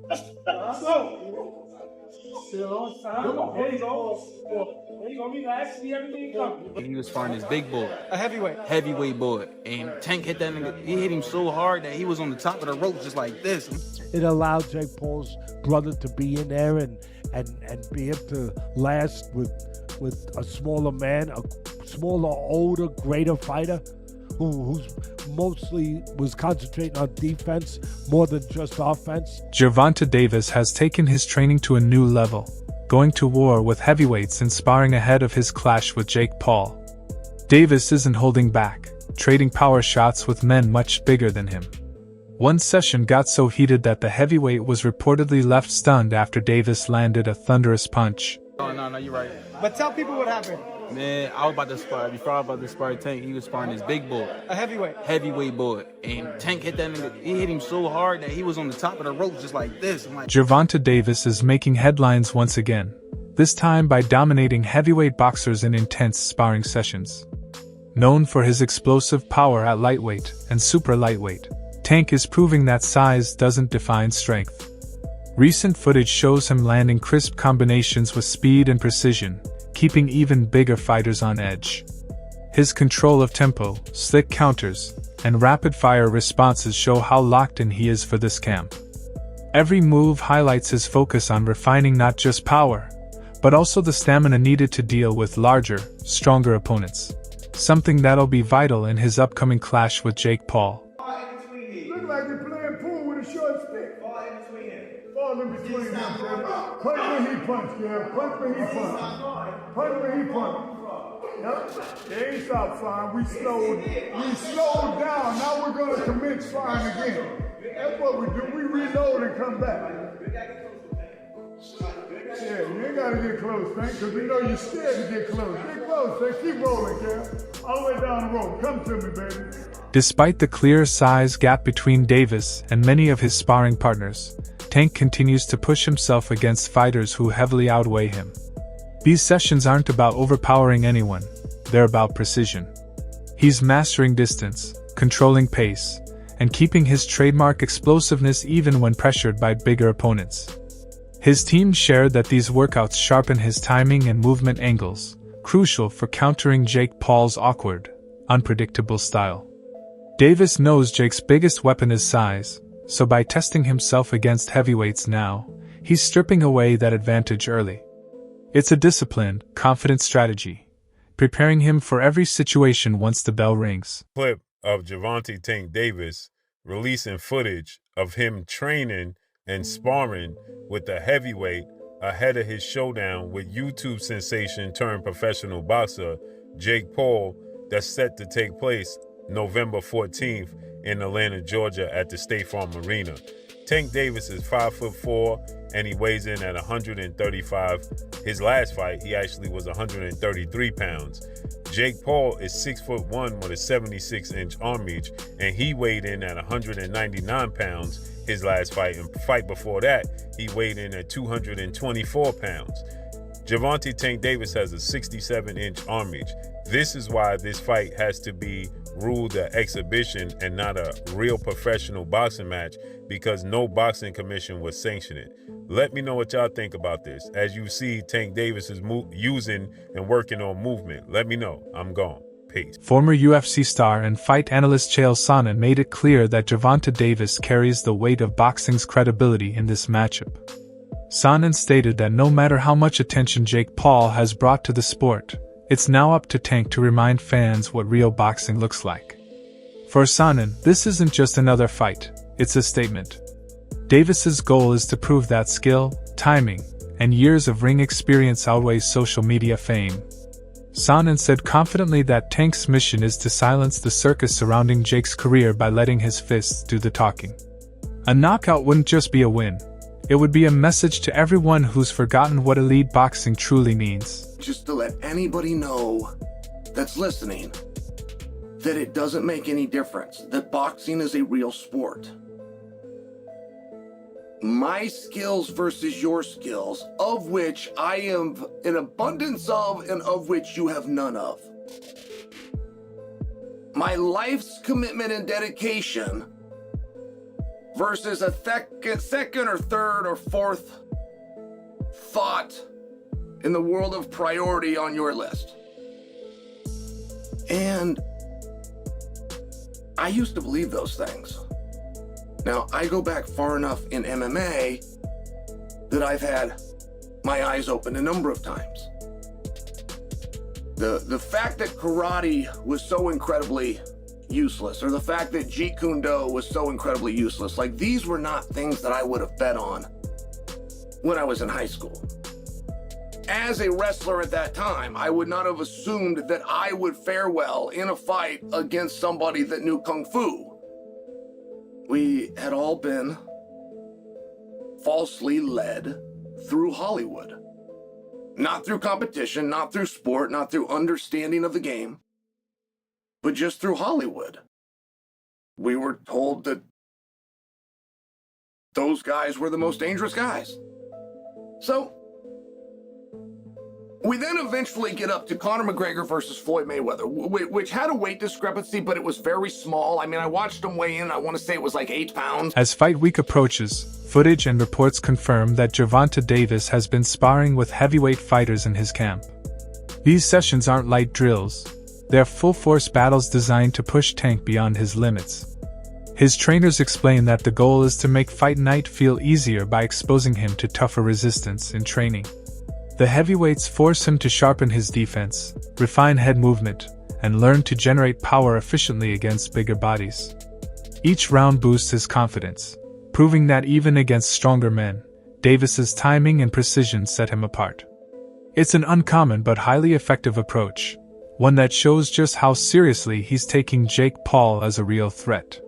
He was fighting his big boy, a heavyweight boy, and Tank hit that nigga. He hit him so hard that he was on the top of the rope just like this. It allowed Jake Paul's brother to be in there and be able to last with a smaller man, a smaller, older, greater fighter who's mostly was concentrating on defense more than just offense. Gervonta Davis has taken his training to a new level, going to war with heavyweights and sparring ahead of his clash with Jake Paul. Davis isn't holding back, trading power shots with men much bigger than him. One session got so heated that the heavyweight was reportedly left stunned after Davis landed a thunderous punch. Oh, no, you're right. But tell people what happened. Man, I was about to spar. Before I was about to spar Tank, he was sparring his big boy, a heavyweight boy, and Tank hit that nigga. He hit him so hard that he was on the top of the rope just like this. Gervonta Davis is making headlines once again, this time by dominating heavyweight boxers in intense sparring sessions. Known for his explosive power at lightweight and super lightweight, Tank is proving that size doesn't define strength. Recent footage shows him landing crisp combinations with speed and precision, keeping even bigger fighters on edge. His control of tempo, slick counters, and rapid-fire responses show how locked in he is for this camp. Every move highlights his focus on refining not just power, but also the stamina needed to deal with larger, stronger opponents. Something that'll be vital in his upcoming clash with Jake Paul. Look like you're playing pool with a short stick. Fall in between them, Kev. Punch when he punch, Kev. Punch when he punch. Punch when he punch. Yep. They ain't stopped flying. We slowed down. Now we're going to commence flying again. That's what we do. We reload and come back. Yeah, you ain't got to get close, Tank, because we know you're scared to get close. Get close, Tank. Keep rolling, Kev. All the way down the road. Come to me, baby. Despite the clear size gap between Davis and many of his sparring partners, Tank continues to push himself against fighters who heavily outweigh him. These sessions aren't about overpowering anyone, they're about precision. He's mastering distance, controlling pace, and keeping his trademark explosiveness even when pressured by bigger opponents. His team shared that these workouts sharpen his timing and movement angles, crucial for countering Jake Paul's awkward, unpredictable style. Davis knows Jake's biggest weapon is size, so by testing himself against heavyweights now, he's stripping away that advantage early. It's a disciplined, confident strategy, preparing him for every situation once the bell rings. Clip of Gervonta Tank Davis releasing footage of him training and sparring with the heavyweight ahead of his showdown with YouTube sensation turned professional boxer Jake Paul that's set to take place November 14th in Atlanta, Georgia at the State Farm Arena. Tank Davis is 5'4" and he weighs in at 135. His last fight, he actually was 133 pounds. Jake Paul is 6'1" with a 76-inch arm reach, and he weighed in at 199 pounds his last fight. And fight before that, he weighed in at 224 pounds. Gervonta Tank Davis has a 67-inch arm reach. This is why this fight has to be ruled an exhibition and not a real professional boxing match, because no boxing commission would sanction it. Let me know what y'all think about this. As you see, Tank Davis is using and working on movement. Let me know. I'm gone. Peace. Former UFC star and fight analyst Chael Sonnen made it clear that Gervonta Davis carries the weight of boxing's credibility in this matchup. Sonnen stated that no matter how much attention Jake Paul has brought to the sport, it's now up to Tank to remind fans what real boxing looks like. For Sonnen, this isn't just another fight, it's a statement. Davis's goal is to prove that skill, timing, and years of ring experience outweigh social media fame. Sonnen said confidently that Tank's mission is to silence the circus surrounding Jake's career by letting his fists do the talking. A knockout wouldn't just be a win. It would be a message to everyone who's forgotten what elite boxing truly means. Just to let anybody know that's listening that it doesn't make any difference, that boxing is a real sport. My skills versus your skills, of which I have an abundance of and of which you have none of. My life's commitment and dedication versus a second or third or fourth thought in the world of priority on your list. And I used to believe those things. Now, I go back far enough in MMA that I've had my eyes opened a number of times. The fact that karate was so incredibly useless, or the fact that Jeet Kune Do was so incredibly useless, like these were not things that I would have bet on when I was in high school. As a wrestler at that time, I would not have assumed that I would fare well in a fight against somebody that knew Kung Fu. We had all been falsely led through Hollywood. Not through competition, not through sport, not through understanding of the game, but just through Hollywood. We were told that those guys were the most dangerous guys. So, we then eventually get up to Conor McGregor versus Floyd Mayweather, which had a weight discrepancy, but it was very small. I mean, I watched him weigh in, I want to say it was like 8 pounds. As fight week approaches, footage and reports confirm that Gervonta Davis has been sparring with heavyweight fighters in his camp. These sessions aren't light drills. They're full-force battles designed to push Tank beyond his limits. His trainers explain that the goal is to make fight night feel easier by exposing him to tougher resistance in training. The heavyweights force him to sharpen his defense, refine head movement, and learn to generate power efficiently against bigger bodies. Each round boosts his confidence, proving that even against stronger men, Davis's timing and precision set him apart. It's an uncommon but highly effective approach, one that shows just how seriously he's taking Jake Paul as a real threat.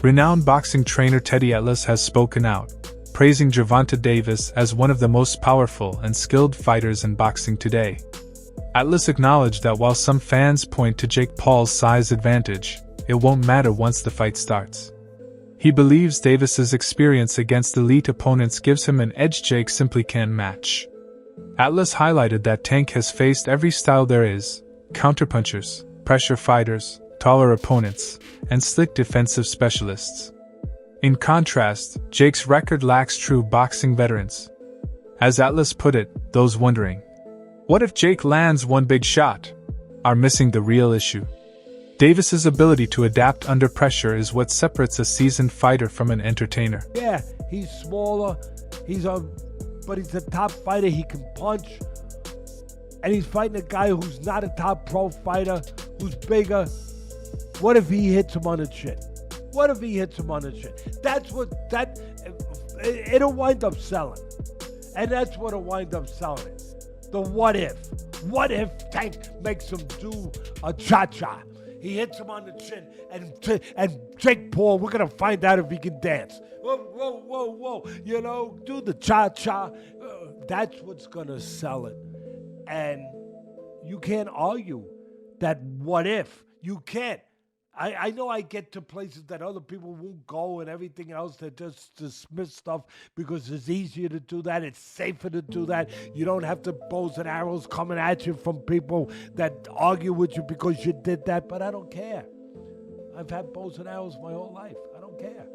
Renowned boxing trainer Teddy Atlas has spoken out, praising Gervonta Davis as one of the most powerful and skilled fighters in boxing today. Atlas acknowledged that while some fans point to Jake Paul's size advantage, it won't matter once the fight starts. He believes Davis's experience against elite opponents gives him an edge Jake simply can't match. Atlas highlighted that Tank has faced every style there is: counterpunchers, pressure fighters, taller opponents, and slick defensive specialists. In contrast, Jake's record lacks true boxing veterans. As Atlas put it, those wondering, what if Jake lands one big shot, are missing the real issue. Davis's ability to adapt under pressure is what separates a seasoned fighter from an entertainer. Yeah, he's smaller, but he's a top fighter, he can punch. And he's fighting a guy who's not a top pro fighter, who's bigger. What if he hits him on the chin? What if he hits him on the chin? It'll wind up selling. And that's what'll wind up selling it. The what if. What if Tank makes him do a cha-cha? He hits him on the chin, and Jake Paul, we're going to find out if he can dance. Whoa. You know, do the cha-cha. That's what's going to sell it. And you can't argue that what if. You can't. I know I get to places that other people won't go and everything else. They just dismiss stuff because it's easier to do that. It's safer to do that. You don't have the bows and arrows coming at you from people that argue with you because you did that. But I don't care. I've had bows and arrows my whole life. I don't care.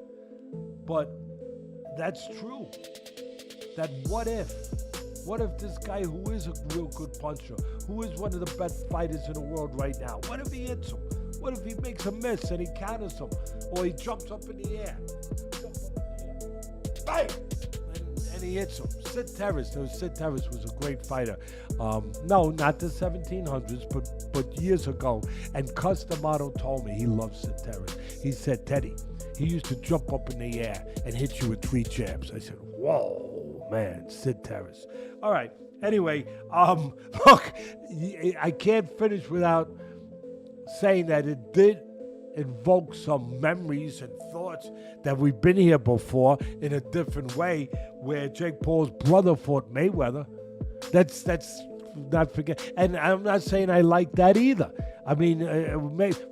But that's true. That what if? What if this guy who is a real good puncher, who is one of the best fighters in the world right now, what if he hits him? What if he makes a miss and he counters him? Or he jumps up in the air. Bang! And he hits him. Sid Terrace was a great fighter. No, not the 1700s, but years ago. And Cus D'Amato told me he loved Sid Terrace. He said, Teddy, he used to jump up in the air and hit you with 3 jabs. I said, whoa, man, Sid Terrace. All right, anyway, look, I can't finish without saying that it did invoke some memories and thoughts that we've been here before in a different way, where Jake Paul's brother fought Mayweather. That's not forget. And I'm not saying I like that either. I mean,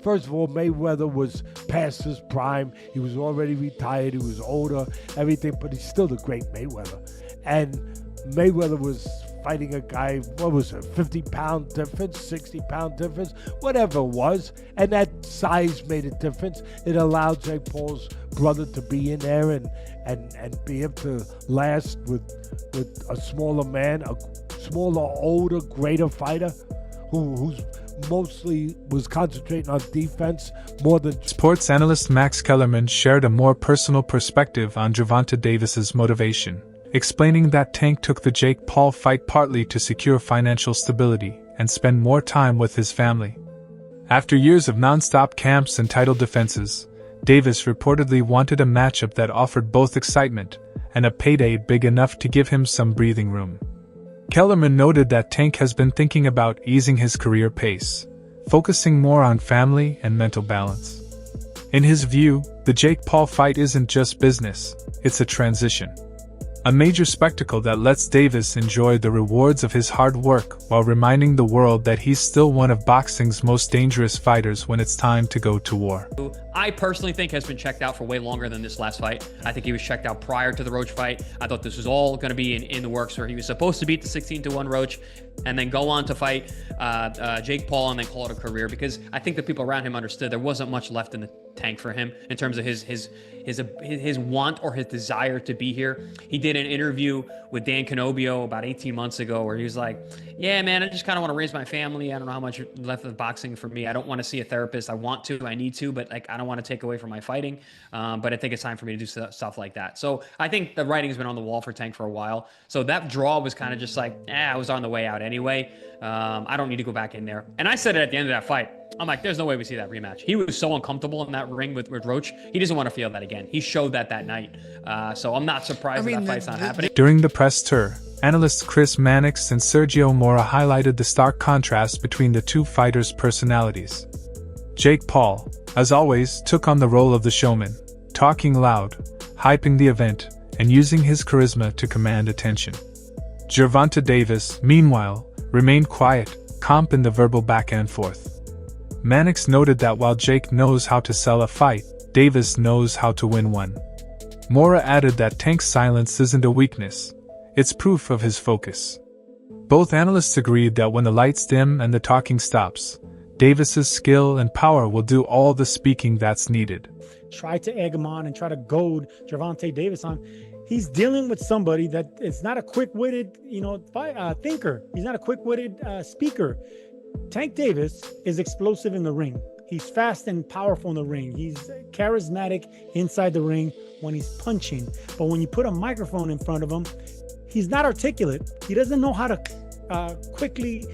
first of all, Mayweather was past his prime. He was already retired. He was older, everything, but he's still the great Mayweather. And Mayweather was fighting a guy, what was it, 50-pound difference, 60-pound difference, whatever it was. And that size made a difference. It allowed Jake Paul's brother to be in there and be able to last with a smaller man, a smaller, older, greater fighter who's mostly was concentrating on defense more than... Sports analyst Max Kellerman shared a more personal perspective on Gervonta Davis's motivation, explaining that Tank took the Jake Paul fight partly to secure financial stability and spend more time with his family. After years of non-stop camps and title defenses, Davis reportedly wanted a matchup that offered both excitement and a payday big enough to give him some breathing room. Kellerman noted that Tank has been thinking about easing his career pace, focusing more on family and mental balance. In his view, the Jake Paul fight isn't just business, it's a transition. A major spectacle that lets Davis enjoy the rewards of his hard work while reminding the world that he's still one of boxing's most dangerous fighters when it's time to go to war. I personally think has been checked out for way longer than this last fight. I think he was checked out prior to the Roach fight. I thought this was all going to be in the works, where he was supposed to beat the 16-1 Roach and then go on to fight Jake Paul and then call it a career, because I think the people around him understood there wasn't much left in the tank for him in terms of his want or his desire to be here. He did an interview with Dan Canobio about 18 months ago where he was like, yeah, man, I just kind of want to raise my family. I don't know how much left of boxing for me. I don't want to see a therapist. I want to, I need to, but like, I don't want to take away from my fighting. But I think it's time for me to do stuff like that. So I think the writing's been on the wall for Tank for a while. So that draw was kind of just like, I was on the way out anyway. I don't need to go back in there. And I said it at the end of that fight. I'm like, there's no way we see that rematch. He was so uncomfortable in that ring with Roach. He doesn't want to feel that again. He showed that night. So I'm not surprised that fight's not happening. During the press tour, analysts Chris Mannix and Sergio Mora highlighted the stark contrast between the two fighters' personalities. Jake Paul, as always, took on the role of the showman, talking loud, hyping the event, and using his charisma to command attention. Gervonta Davis, meanwhile, remained quiet, calm in the verbal back and forth. Mannix noted that while Jake knows how to sell a fight, Davis knows how to win one. Mora added that Tank's silence isn't a weakness, it's proof of his focus. Both analysts agreed that when the lights dim and the talking stops, Davis's skill and power will do all the speaking that's needed. Try to egg him on and try to goad Gervonta Davis on. He's dealing with somebody that is not a quick-witted, thinker. He's not a quick-witted speaker. Tank Davis is explosive in the ring. He's fast and powerful in the ring. He's charismatic inside the ring when he's punching. But when you put a microphone in front of him, he's not articulate. He doesn't know how to quickly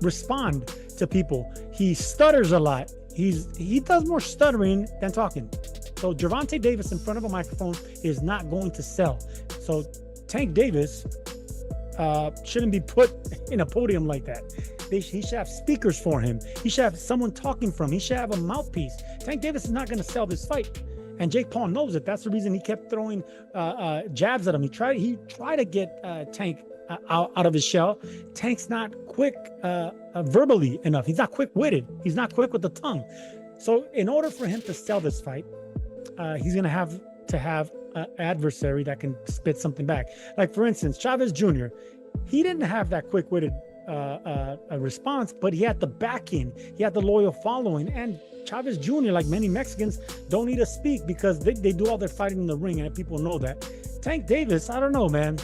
respond to people. He stutters a lot. He does more stuttering than talking. So Gervonta Davis in front of a microphone is not going to sell. So Tank Davis shouldn't be put in a podium like that. He should have speakers for him. He should have someone talking from him. He should have a mouthpiece. Tank Davis is not going to sell this fight. And Jake Paul knows it. That's the reason he kept throwing jabs at him. He tried to get Tank out of his shell. Tank's not quick verbally enough. He's not quick-witted. He's not quick with the tongue. So in order for him to sell this fight, he's going to have an adversary that can spit something back. Like, for instance, Chavez Jr., he didn't have that quick-witted a response, but he had the backing, he had the loyal following. And Chavez Jr., like many Mexicans, don't need to speak because they do all their fighting in the ring, and people know that. Tank Davis, I don't know, man.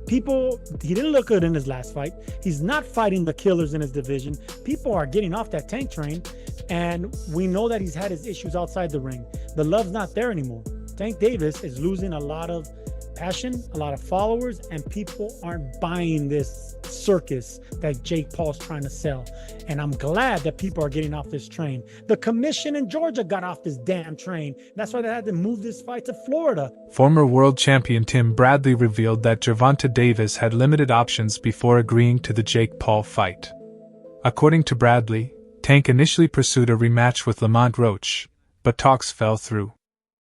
He didn't look good in his last fight. He's not fighting the killers in his division. People are getting off that Tank train, and we know that he's had his issues outside the ring. The love's not there anymore. Tank Davis is losing a lot of passion, a lot of followers, and people aren't buying this circus that Jake Paul's trying to sell. And I'm glad that people are getting off this train. The commission in Georgia got off this damn train. That's why they had to move this fight to Florida. Former world champion Tim Bradley revealed that Gervonta Davis had limited options before agreeing to the Jake Paul fight. According to Bradley, Tank initially pursued a rematch with Lamont Roach, but talks fell through.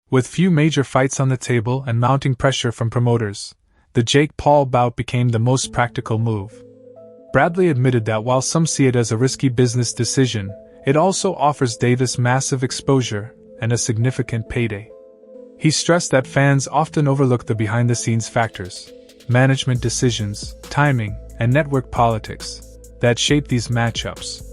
With few major fights on the table and mounting pressure from promoters, the Jake Paul bout became the most practical move. Bradley admitted that while some see it as a risky business decision, it also offers Davis massive exposure and a significant payday. He stressed that fans often overlook the behind-the-scenes factors, management decisions, timing, and network politics that shape these matchups.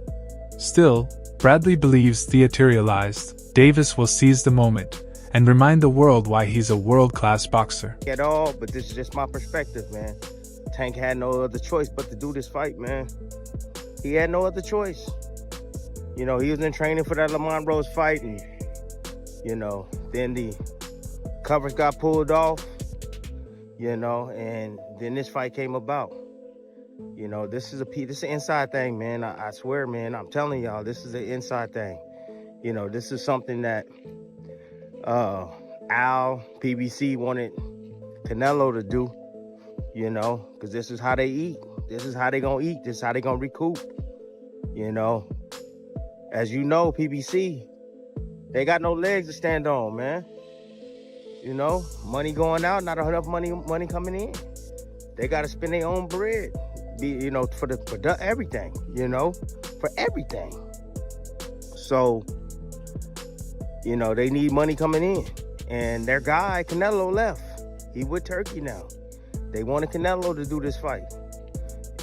Still, Bradley believes theatricalized, Davis will seize the moment and remind the world why he's a world-class boxer. At all, but this is just my perspective, man. Tank had no other choice but to do this fight, man. He had no other choice. You know, he was in training for that Lamont Roach fight, and, you know, then the covers got pulled off, you know, and then this fight came about. You know, this is an inside thing, man. I swear, man, I'm telling y'all, this is an inside thing. You know, this is something that Al, PBC wanted Canelo to do, you know, because this is how they eat. This is how they gonna eat. This is how they gonna recoup, you know. As you know, PBC, they got no legs to stand on, man. You know, money going out, not enough money coming in. They got to spend their own bread, you know, for everything, you know, for everything. So, you know, they need money coming in. And their guy, Canelo, left. He with Turkey now. They wanted Canelo to do this fight.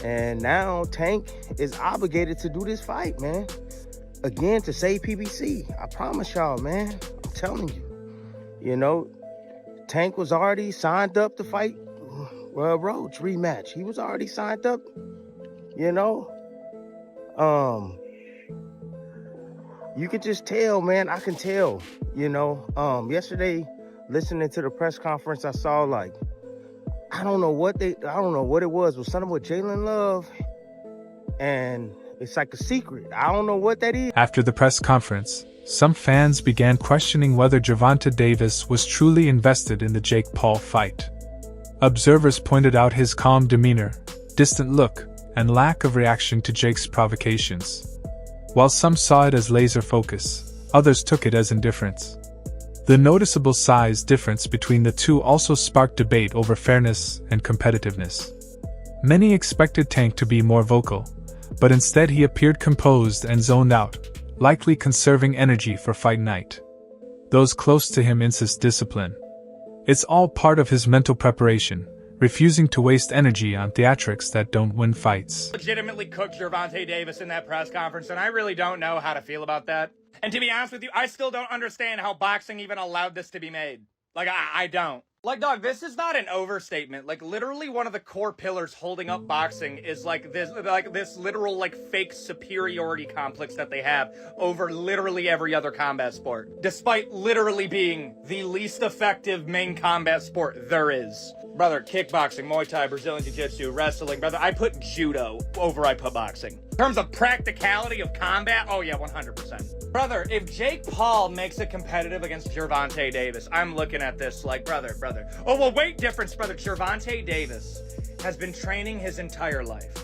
And now Tank is obligated to do this fight, man. Again, to save PBC. I promise y'all, man. I'm telling you. You know, Tank was already signed up to fight Roach rematch. He was already signed up, you know. You could just tell, man. I can tell, you know. Yesterday, listening to the press conference, I saw, like, I don't know what it was. It was something with Jalen Love, and it's like a secret. I don't know what that is. After the press conference, some fans began questioning whether Gervonta Davis was truly invested in the Jake Paul fight. Observers pointed out his calm demeanor, distant look, and lack of reaction to Jake's provocations. While some saw it as laser focus, others took it as indifference. The noticeable size difference between the two also sparked debate over fairness and competitiveness. Many expected Tank to be more vocal, but instead he appeared composed and zoned out, likely conserving energy for fight night. Those close to him insist discipline. It's all part of his mental preparation, refusing to waste energy on theatrics that don't win fights. Legitimately cooked Gervonta Davis in that press conference, and I really don't know how to feel about that. And to be honest with you, I still don't understand how boxing even allowed this to be made. Like, I don't. Like, dog, this is not an overstatement. Like, literally one of the core pillars holding up boxing is this literal, like, fake superiority complex that they have over literally every other combat sport. Despite literally being the least effective main combat sport there is. Brother, kickboxing, Muay Thai, Brazilian Jiu-Jitsu, wrestling, brother, I put judo over I put boxing. In terms of practicality of combat, oh yeah, 100%. Brother, if Jake Paul makes it competitive against Gervonta Davis, I'm looking at this like, brother. Oh, well, weight difference, brother. Gervonta Davis has been training his entire life.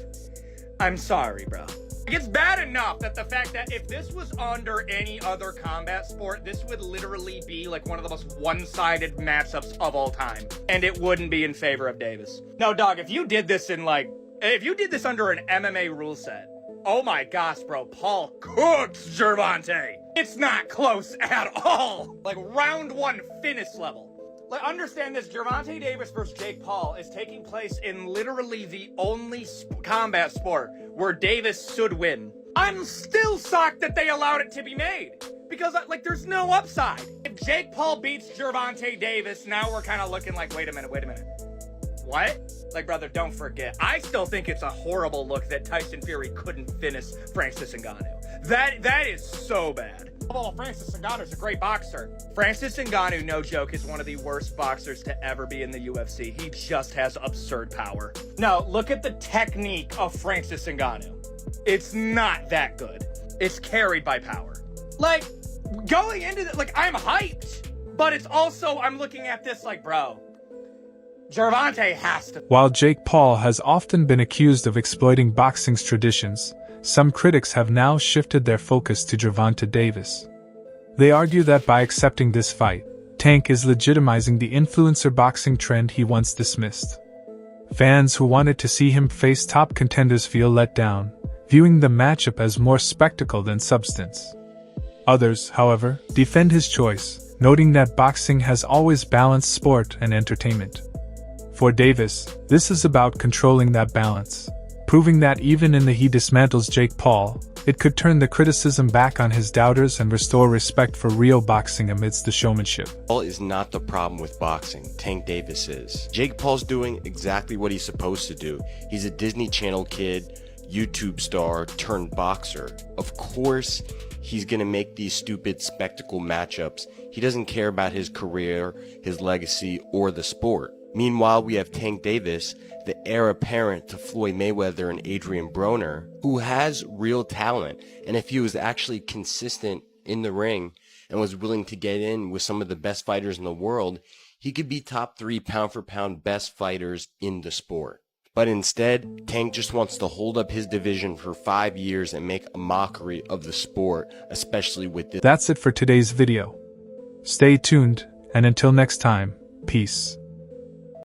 I'm sorry, bro. It's bad enough that the fact that if this was under any other combat sport, this would literally be like one of the most one-sided matchups of all time. And it wouldn't be in favor of Davis. No, dog, if you did this under an MMA rule set, oh my gosh, bro, Paul cooks Gervonta. It's not close at all. Like round one finish level. Like, understand this, Gervonta Davis versus Jake Paul is taking place in literally the only combat sport where Davis should win. I'm still shocked that they allowed it to be made. Because, like, there's no upside. If Jake Paul beats Gervonta Davis, now we're kind of looking like, wait a minute. What? Like, brother, don't forget. I still think it's a horrible look that Tyson Fury couldn't finish Francis Ngannou. That is so bad. Well, Francis Ngannou's a great boxer. Francis Ngannou, no joke, is one of the worst boxers to ever be in the UFC. He just has absurd power. No, look at the technique of Francis Ngannou. It's not that good. It's carried by power. Like, going into it, like, I'm hyped, but it's also, I'm looking at this like, bro, Gervonta has to. While Jake Paul has often been accused of exploiting boxing's traditions, some critics have now shifted their focus to Gervonta Davis. They argue that by accepting this fight, Tank is legitimizing the influencer boxing trend he once dismissed. Fans who wanted to see him face top contenders feel let down, viewing the matchup as more spectacle than substance. Others, however, defend his choice, noting that boxing has always balanced sport and entertainment. For Davis, this is about controlling that balance, proving that even in the he dismantles Jake Paul, it could turn the criticism back on his doubters and restore respect for real boxing amidst the showmanship. Paul is not the problem with boxing, Tank Davis is. Jake Paul's doing exactly what he's supposed to do. He's a Disney Channel kid, YouTube star turned boxer. Of course, he's gonna make these stupid spectacle matchups. He doesn't care about his career, his legacy, or the sport. Meanwhile, we have Tank Davis, the heir apparent to Floyd Mayweather and Adrian Broner, who has real talent, and if he was actually consistent in the ring and was willing to get in with some of the best fighters in the world, he could be top 3 pound for pound best fighters in the sport. But instead, Tank just wants to hold up his division for 5 years and make a mockery of the sport, especially with this. That's it for today's video. Stay tuned, and until next time, peace.